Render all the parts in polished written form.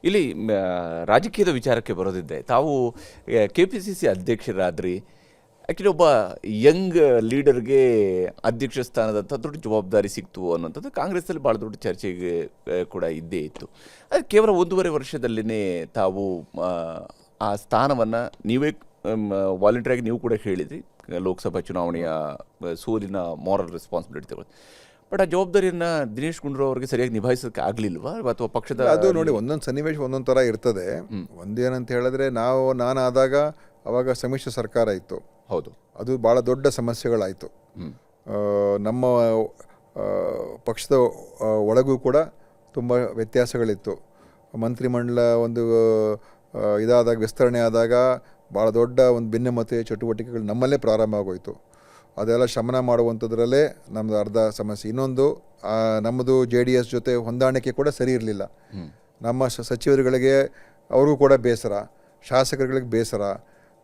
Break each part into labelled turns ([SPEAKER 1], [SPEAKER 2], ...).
[SPEAKER 1] ಇಲ್ಲಿ ರಾಜಕೀಯದ ವಿಚಾರಕ್ಕೆ ಬರೋದಿದ್ದೆ, ತಾವು KPCC ಅಧ್ಯಕ್ಷರಾದ್ರಿ. ಆ್ಯಕ್ಚುಲಿ ಒಬ್ಬ ಯಂಗ್ ಲೀಡರ್ಗೆ ಅಧ್ಯಕ್ಷ ಸ್ಥಾನದಂಥ ದೊಡ್ಡ ಜವಾಬ್ದಾರಿ ಸಿಕ್ತು ಅನ್ನೋಂಥದ್ದು ಕಾಂಗ್ರೆಸ್ಸಲ್ಲಿ ಭಾಳ ದೊಡ್ಡ ಚರ್ಚೆಗೆ ಕೂಡ ಇದ್ದೇ ಇತ್ತು. ಅದು ಕೇವಲ 1.5 ವರ್ಷದಲ್ಲೇ ತಾವು ಆ ಸ್ಥಾನವನ್ನು ನೀವೇ ವಾಲಂಟಿಯರಾಗಿ ನೀವು ಕೂಡ ಹೇಳಿದ್ರಿ, ಲೋಕಸಭಾ ಚುನಾವಣೆಯ ಸೋಲಿನ ಮಾರಲ್ ರೆಸ್ಪಾನ್ಸಿಬಿಲಿಟಿ ತಗೊಳ್ಳಿ. ಬಟ್ ಆ ಜವಾಬ್ದಾರಿಯನ್ನು ದಿನೇಶ್ ಗುಂಡೂರಾವ್ ಅವರಿಗೆ ಸರಿಯಾಗಿ ನಿಭಾಯಿಸೋಕ್ಕೆ ಆಗಲಿಲ್ವಾ ಅಥವಾ ಪಕ್ಷದ?
[SPEAKER 2] ಅದು ನೋಡಿ, ಒಂದೊಂದು ಸನ್ನಿವೇಶ ಒಂದೊಂದು ಥರ ಇರ್ತದೆ. ಒಂದೇನಂತ ಹೇಳಿದ್ರೆ, ನಾನಾದಾಗ ಅವಾಗ ಸಮ್ಮಿಶ್ರ ಸರ್ಕಾರ ಇತ್ತು.
[SPEAKER 1] ಹೌದು,
[SPEAKER 2] ಅದು ಭಾಳ ದೊಡ್ಡ ಸಮಸ್ಯೆಗಳಾಯಿತು. ನಮ್ಮ ಪಕ್ಷದ ಒಳಗೂ ಕೂಡ ತುಂಬ ವ್ಯತ್ಯಾಸಗಳಿತ್ತು. ಮಂತ್ರಿಮಂಡಲ ಒಂದು ಇದಾದಾಗ, ವಿಸ್ತರಣೆ ಆದಾಗ ಭಾಳ ದೊಡ್ಡ ಒಂದು ಭಿನ್ನಮತ ಚಟುವಟಿಕೆಗಳು ನಮ್ಮಲ್ಲೇ ಪ್ರಾರಂಭ ಆಗೋಯಿತು. ಅದೆಲ್ಲ ಶಮನ ಮಾಡುವಂಥದ್ರಲ್ಲೇ ನಮ್ಮದು ಅರ್ಧ ಸಮಸ್ಯೆ. ಇನ್ನೊಂದು, ನಮ್ಮದು JDS ಜೊತೆ ಹೊಂದಾಣಿಕೆ ಕೂಡ ಸರಿ ಇರಲಿಲ್ಲ. ನಮ್ಮ ಸಚಿವರುಗಳಿಗೆ ಅವ್ರಿಗೂ ಕೂಡ ಬೇಸರ, ಶಾಸಕರುಗಳಿಗೆ ಬೇಸರ,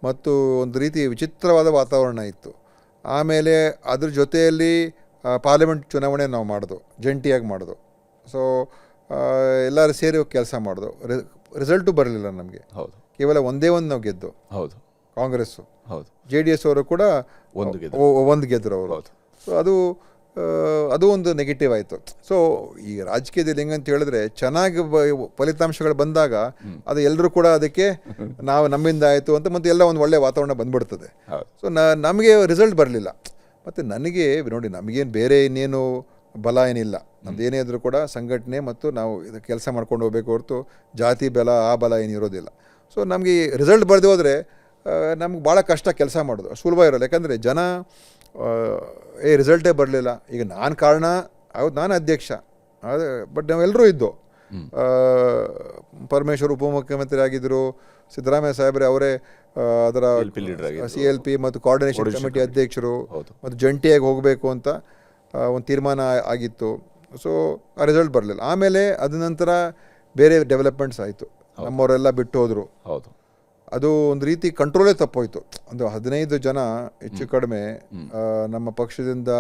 [SPEAKER 2] ಮತ್ತು ಒಂದು ರೀತಿ ವಿಚಿತ್ರವಾದ ವಾತಾವರಣ ಇತ್ತು. ಆಮೇಲೆ ಅದ್ರ ಜೊತೆಯಲ್ಲಿ ಪಾರ್ಲಿಮೆಂಟ್ ಚುನಾವಣೆ ನಾವು ಮಾಡಿದ್ವು, ಜಂಟಿಯಾಗಿ ಮಾಡಿದ್ವು. ಸೊ ಎಲ್ಲರೂ ಸೇರಿ ಕೆಲಸ ಮಾಡಿದ್ವು. ರಿಸಲ್ಟು ಬರಲಿಲ್ಲ ನಮಗೆ.
[SPEAKER 1] ಹೌದು,
[SPEAKER 2] ಕೇವಲ ಒಂದೇ ಒಂದು ನಾವು ಗೆದ್ದು.
[SPEAKER 1] ಹೌದು,
[SPEAKER 2] ಕಾಂಗ್ರೆಸ್ಸು.
[SPEAKER 1] ಹೌದು,
[SPEAKER 2] JDS ಅವರು ಕೂಡ ಒಂದು ಗೆದ್ದರು ಅವರು. ಸೊ ಅದು ಒಂದು ನೆಗೆಟಿವ್ ಆಯಿತು. ಸೊ ಈ ರಾಜಕೀಯದಲ್ಲಿ ಹೆಂಗಂತ ಹೇಳಿದ್ರೆ, ಚೆನ್ನಾಗಿ ಫಲಿತಾಂಶಗಳು ಬಂದಾಗ ಅದು ಎಲ್ಲರೂ ಕೂಡ ಅದಕ್ಕೆ ನಮ್ಮಿಂದ ಆಯಿತು ಅಂತ ಮತ್ತೆ ಎಲ್ಲ ಒಂದು ಒಳ್ಳೆಯ ವಾತಾವರಣ ಬಂದ್ಬಿಡ್ತದೆ. ಸೊ ನಮಗೆ ರಿಸಲ್ಟ್ ಬರಲಿಲ್ಲ. ಮತ್ತು ನನಗೆ ನೋಡಿ, ನಮಗೇನು ಬೇರೆ ಇನ್ನೇನು ಬಲ ಏನಿಲ್ಲ. ನಮ್ದು ಏನೇ ಇದ್ರೂ ಕೂಡ ಸಂಘಟನೆ ಮತ್ತು ನಾವು ಇದು ಕೆಲಸ ಮಾಡ್ಕೊಂಡು ಹೋಗ್ಬೇಕು ಹೊರತು ಜಾತಿ ಬಲ ಆ ಬಲ ಏನಿರೋದಿಲ್ಲ. ಸೊ ನಮಗೆ ರಿಸಲ್ಟ್ ಬರೆದು ಹೋದರೆ ನಮ್ಗೆ ಭಾಳ ಕಷ್ಟ ಕೆಲಸ ಮಾಡೋದು, ಸುಲಭ ಇರೋಲ್ಲ. ಯಾಕಂದರೆ ಜನ ರಿಸಲ್ಟೇ ಬರಲಿಲ್ಲ. ಈಗ ನಾನು ಕಾರಣ, ಹೌದು, ನಾನು ಅಧ್ಯಕ್ಷ, ಬಟ್ ನಾವೆಲ್ಲರೂ ಇದ್ದು. ಪರಮೇಶ್ವರ್ ಉಪಮುಖ್ಯಮಂತ್ರಿ ಆಗಿದ್ದರು, ಸಿದ್ದರಾಮಯ್ಯ ಸಾಹೇಬ್ರೆ ಅವರೇ ಅದರ CLP ಮತ್ತು ಕೋಆರ್ಡಿನೇಷನ್ ಕಮಿಟಿ ಅಧ್ಯಕ್ಷರು, ಮತ್ತು ಜಂಟಿಯಾಗಿ ಹೋಗಬೇಕು ಅಂತ ಒಂದು ತೀರ್ಮಾನ ಆಗಿತ್ತು. ಸೊ ಆ ರಿಸಲ್ಟ್ ಬರಲಿಲ್ಲ. ಆಮೇಲೆ ಅದ ನಂತರ ಬೇರೆ ಡೆವಲಪ್ಮೆಂಟ್ಸ್ ಆಯಿತು. ನಮ್ಮವರೆಲ್ಲ ಬಿಟ್ಟು ಹೋದರು.
[SPEAKER 1] ಹೌದು,
[SPEAKER 2] ಅದು ಒಂದು ರೀತಿ ಕಂಟ್ರೋಲೇ ತಪ್ಪೋಯ್ತು. ಒಂದು 15 ಜನ ಹೆಚ್ಚು ಕಡಿಮೆ ನಮ್ಮ ಪಕ್ಷದಿಂದ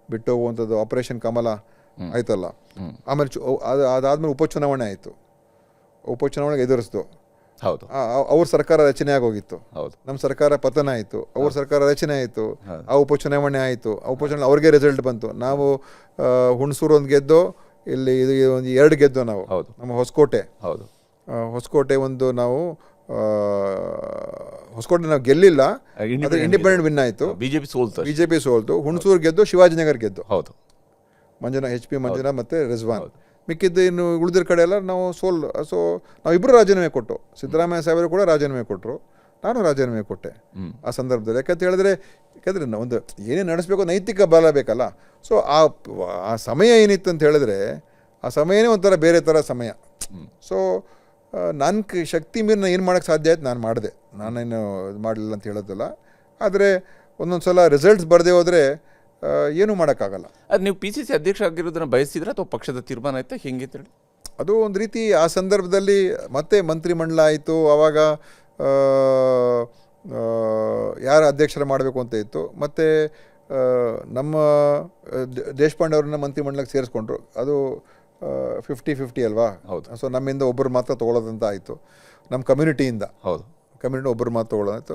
[SPEAKER 2] ಬಿಟ್ಟು ಹೋಗುವಂಥದ್ದು. ಆಪರೇಷನ್ ಕಮಲ ಆಯ್ತಲ್ಲ, ಆಮೇಲೆ ಅದಾದ್ಮೇಲೆ ಉಪಚುನಾವಣೆ ಆಯಿತು. ಉಪಚುನಾವಣೆಗೆ ಎದುರಿಸ್ದು.
[SPEAKER 1] ಹೌದು,
[SPEAKER 2] ಅವ್ರ ಸರ್ಕಾರ ರಚನೆ ಆಗೋಗಿತ್ತು.
[SPEAKER 1] ಹೌದು,
[SPEAKER 2] ನಮ್ಮ ಸರ್ಕಾರ ಪತನ ಆಯಿತು, ಅವ್ರ ಸರ್ಕಾರ ರಚನೆ ಆಯಿತು, ಆ ಉಪಚುನಾವಣೆ ಆಯಿತು. ಆ ಉಪಚುನಾವಣೆ ಅವ್ರಿಗೆ ರಿಸಲ್ಟ್ ಬಂತು. ನಾವು ಹುಣಸೂರು ಒಂದು ಗೆದ್ದು, ಇಲ್ಲಿ ಇದು ಒಂದು 2 ಗೆದ್ದು ನಾವು. ನಮ್ಮ ಹೊಸಕೋಟೆ.
[SPEAKER 1] ಹೌದು,
[SPEAKER 2] ಹೊಸಕೋಟೆ ಒಂದು ನಾವು ಹೊಸಕೋಟೆ ನಾವು ಗೆಲ್ಲಿಲ್ಲ, ಇಂಡಿಪೆಂಡೆಂಟ್ ವಿನ್ ಆಯಿತು. ಬಿಜೆಪಿ ಸೋಲ್ತು. ಹುಣಸೂರು ಗೆದ್ದು, ಶಿವಾಜಿನಗರ್ ಗೆದ್ದು.
[SPEAKER 1] ಹೌದು,
[SPEAKER 2] HP ಮಂಜುನಾ ಮತ್ತು ರಿಜ್ವಾನ್. ಮಿಕ್ಕಿದ್ದು ಇನ್ನು ಉಳಿದಿರ ಕಡೆ ಎಲ್ಲ ನಾವು ಸೊ ನಾವಿಬ್ಬರು ರಾಜೀನಾಮೆ ಕೊಟ್ಟು, ಸಿದ್ದರಾಮಯ್ಯ ಸಾಹೇಬರು ಕೂಡ ರಾಜೀನಾಮೆ ಕೊಟ್ಟರು, ನಾನು ರಾಜೀನಾಮೆ ಕೊಟ್ಟೆ ಆ ಸಂದರ್ಭದಲ್ಲಿ. ಯಾಕಂದರೆ ಒಂದು ಏನೇ ನಡೆಸಬೇಕು, ನೈತಿಕ ಬಲ ಬೇಕಲ್ಲ. ಸೊ ಆ ಸಮಯ ಏನಿತ್ತು ಅಂತ ಹೇಳಿದ್ರೆ, ಆ ಸಮಯನೇ ಒಂಥರ ಬೇರೆ ಥರ ಸಮಯ. ಸೊ ನನ್ನ ಶಕ್ತಿ ಮೀರಿ ನಾನು ಏನು ಮಾಡೋಕ್ಕೆ ಸಾಧ್ಯ ಆಯ್ತು ನಾನು ಮಾಡಿದೆ. ನಾನೇನು ಇದು ಮಾಡಲಿಲ್ಲ ಅಂತ ಹೇಳೋದಿಲ್ಲ. ಆದರೆ ಒಂದೊಂದು ಸಲ ರಿಸಲ್ಟ್ಸ್ ಬರದೇ ಹೋದರೆ ಏನೂ ಮಾಡೋಕ್ಕಾಗಲ್ಲ.
[SPEAKER 1] ಅದು ನೀವು PCC ಅಧ್ಯಕ್ಷ ಆಗಿರೋದನ್ನು ಬಯಸಿದ್ರೆ ಅಥವಾ ಪಕ್ಷದ ತೀರ್ಮಾನ ಆಯ್ತಾ, ಹೆಂಗೆ ಹೇಳಿ?
[SPEAKER 2] ಅದು ಒಂದು ರೀತಿ ಆ ಸಂದರ್ಭದಲ್ಲಿ ಮತ್ತೆ ಮಂತ್ರಿಮಂಡಲ ಆಯಿತು. ಆವಾಗ ಯಾರು ಅಧ್ಯಕ್ಷರ ಮಾಡಬೇಕು ಅಂತ ಇತ್ತು. ಮತ್ತು ನಮ್ಮ ದೇಶಪಾಂಡೆ ಅವ್ರನ್ನ ಮಂತ್ರಿಮಂಡಲಕ್ಕೆ ಸೇರಿಸ್ಕೊಂಡ್ರು. ಅದು 50-50 ಅಲ್ವಾ?
[SPEAKER 1] ಹೌದು.
[SPEAKER 2] ಸೊ ನಮ್ಮಿಂದ ಒಬ್ಬರು ಮಾತ್ರ ತೊಗೊಳ್ಳೋದಂತ ಆಯಿತು. ನಮ್ಮ ಕಮ್ಯುನಿಟಿಯಿಂದ ಒಬ್ಬರು ಮಾತ್ರ ತೊಗೊಳ್ಳೋದಾಯಿತು.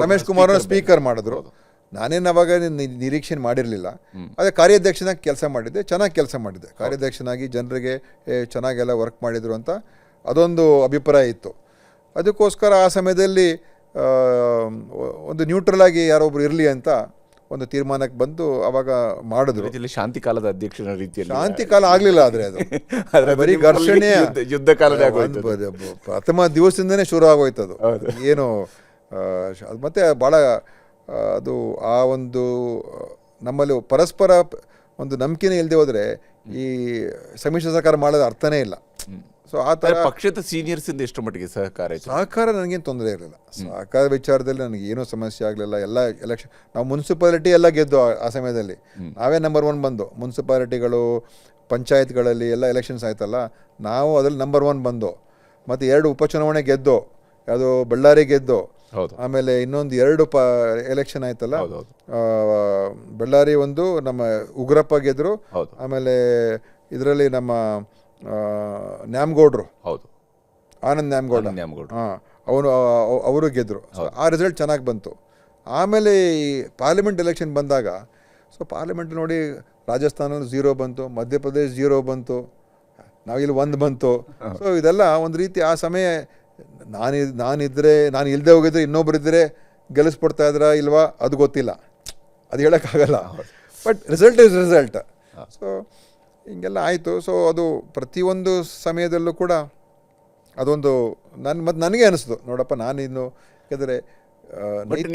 [SPEAKER 2] ರಮೇಶ್ ಕುಮಾರ್ನ ಸ್ಪೀಕರ್ ಮಾಡಿದ್ರು. ನಾನೇನು ಅವಾಗ ನಿರೀಕ್ಷೆ ಮಾಡಿರಲಿಲ್ಲ. ಅದೇ ಕಾರ್ಯಾಧ್ಯಕ್ಷನಾಗಿ ಕೆಲಸ ಮಾಡಿದ್ದೆ, ಚೆನ್ನಾಗಿ ಕೆಲಸ ಮಾಡಿದ್ದೆ. ಕಾರ್ಯಾಧ್ಯಕ್ಷನಾಗಿ ಜನರಿಗೆ ಚೆನ್ನಾಗೆಲ್ಲ ವರ್ಕ್ ಮಾಡಿದರು ಅಂತ ಅದೊಂದು ಅಭಿಪ್ರಾಯ ಇತ್ತು. ಅದಕ್ಕೋಸ್ಕರ ಆ ಸಮಯದಲ್ಲಿ ಒಂದು ನ್ಯೂಟ್ರಲ್ ಆಗಿ ಯಾರೊಬ್ರು ಇರಲಿ ಅಂತ ಒಂದು ತೀರ್ಮಾನಕ್ಕೆ ಬಂದು ಅವಾಗ ಮಾಡಿದ್ರು.
[SPEAKER 1] ಶಾಂತಿ ಕಾಲದ ಅಧ್ಯಕ್ಷನ ರೀತಿಯಲ್ಲಿ
[SPEAKER 2] ಶಾಂತಿ ಕಾಲ ಆಗಲಿಲ್ಲ. ಆದರೆ ಅದು ಬರೀ ಘರ್ಷಣೆ,
[SPEAKER 1] ಯುದ್ಧ ಕಾಲದ
[SPEAKER 2] ಪ್ರಥಮ ದಿವಸದಿಂದನೇ ಶುರು ಆಗೋಯ್ತದು. ಏನು ಮತ್ತೆ ಭಾಳ ಅದು ಆ ಒಂದು ನಮ್ಮಲ್ಲಿ ಪರಸ್ಪರ ಒಂದು ನಂಬಿಕೆನೇ ಇಲ್ಲದೆ ಹೋದರೆ ಈ ಸಮ್ಮಿಶ್ರ ಸರ್ಕಾರ ಮಾಡೋದು ಅರ್ಥನೇ ಇಲ್ಲ. ಸೊ ಆ ಥರ
[SPEAKER 1] ಪಕ್ಷದ ಸೀನಿಯರ್ಸ್ ಇಂದ ಎಷ್ಟು ಮಟ್ಟಿಗೆ ಸಹಕಾರ
[SPEAKER 2] ನನಗೇನು ತೊಂದರೆ ಇರಲಿಲ್ಲ. ಸಹಕಾರ ವಿಚಾರದಲ್ಲಿ ನನಗೆ ಏನೂ ಸಮಸ್ಯೆ ಆಗಲಿಲ್ಲ. ಎಲ್ಲ ಎಲೆಕ್ಷನ್ ನಾವು ಮುನ್ಸಿಪಾಲಿಟಿ ಎಲ್ಲ ಗೆದ್ದು ಆ ಸಮಯದಲ್ಲಿ ನಾವೇ ನಂಬರ್ 1 ಬಂದು. ಮುನ್ಸಿಪಾಲಿಟಿಗಳು, ಪಂಚಾಯತ್ಗಳಲ್ಲಿ ಎಲ್ಲ ಎಲೆಕ್ಷನ್ಸ್ ಆಯ್ತಲ್ಲ, ನಾವು ಅದ್ರಲ್ಲಿ ನಂಬರ್ 1 ಬಂದು. ಮತ್ತು 2 ಉಪಚುನಾವಣೆ ಗೆದ್ದು, ಅದು ಬಳ್ಳಾರಿ ಗೆದ್ದು, ಆಮೇಲೆ ಇನ್ನೊಂದು 2 ಎಲೆಕ್ಷನ್ ಆಯ್ತಲ್ಲ, ಬಳ್ಳಾರಿ ಒಂದು ನಮ್ಮ ಉಗ್ರಪ್ಪ ಗೆದ್ರು, ಆಮೇಲೆ ಇದರಲ್ಲಿ ನಮ್ಮ ನ್ಯಾಮ್ಗೌಡ್ರು,
[SPEAKER 1] ಹೌದು,
[SPEAKER 2] ಆನಂದ್ ನ್ಯಾಮ್ಗೌಡ,
[SPEAKER 1] ನ್ಯಾಮಗೌಡ.
[SPEAKER 2] ಹಾಂ, ಅವರು ಗೆದ್ದರು. ಆ ರಿಸಲ್ಟ್ ಚೆನ್ನಾಗಿ ಬಂತು. ಆಮೇಲೆ ಈ ಪಾರ್ಲಿಮೆಂಟ್ ಎಲೆಕ್ಷನ್ ಬಂದಾಗ, ಸೊ ಪಾರ್ಲಿಮೆಂಟ್ ನೋಡಿ ರಾಜಸ್ಥಾನಲ್ಲಿ 0 ಬಂತು, ಮಧ್ಯಪ್ರದೇಶ್ 0 ಬಂತು, ನಾವಿಲ್ಲಿ 1 ಬಂತು. ಸೊ ಇದೆಲ್ಲ ಒಂದು ರೀತಿ ಆ ಸಮಯ ನಾನು ಇಲ್ಲದೆ ಹೋಗಿದ್ರೆ ಇನ್ನೊಬ್ಬರಿದ್ದರೆ ಗೆಲ್ಲಿಸ್ಬಿಡ್ತಾ ಇದ್ರಾ ಇಲ್ವಾ ಅದು ಗೊತ್ತಿಲ್ಲ, ಅದು ಹೇಳೋಕ್ಕಾಗಲ್ಲ. But result is result. So ಹಿಂಗೆಲ್ಲ ಆಯಿತು. ಸೊ ಅದು ಪ್ರತಿಯೊಂದು ಸಮಯದಲ್ಲೂ ಕೂಡ ಅದೊಂದು ನನಗೆ ಅನಿಸ್ತು, ನೋಡಪ್ಪ ನಾನಿನ್ನು ಯಾಕೆಂದರೆ
[SPEAKER 1] ಬಟ್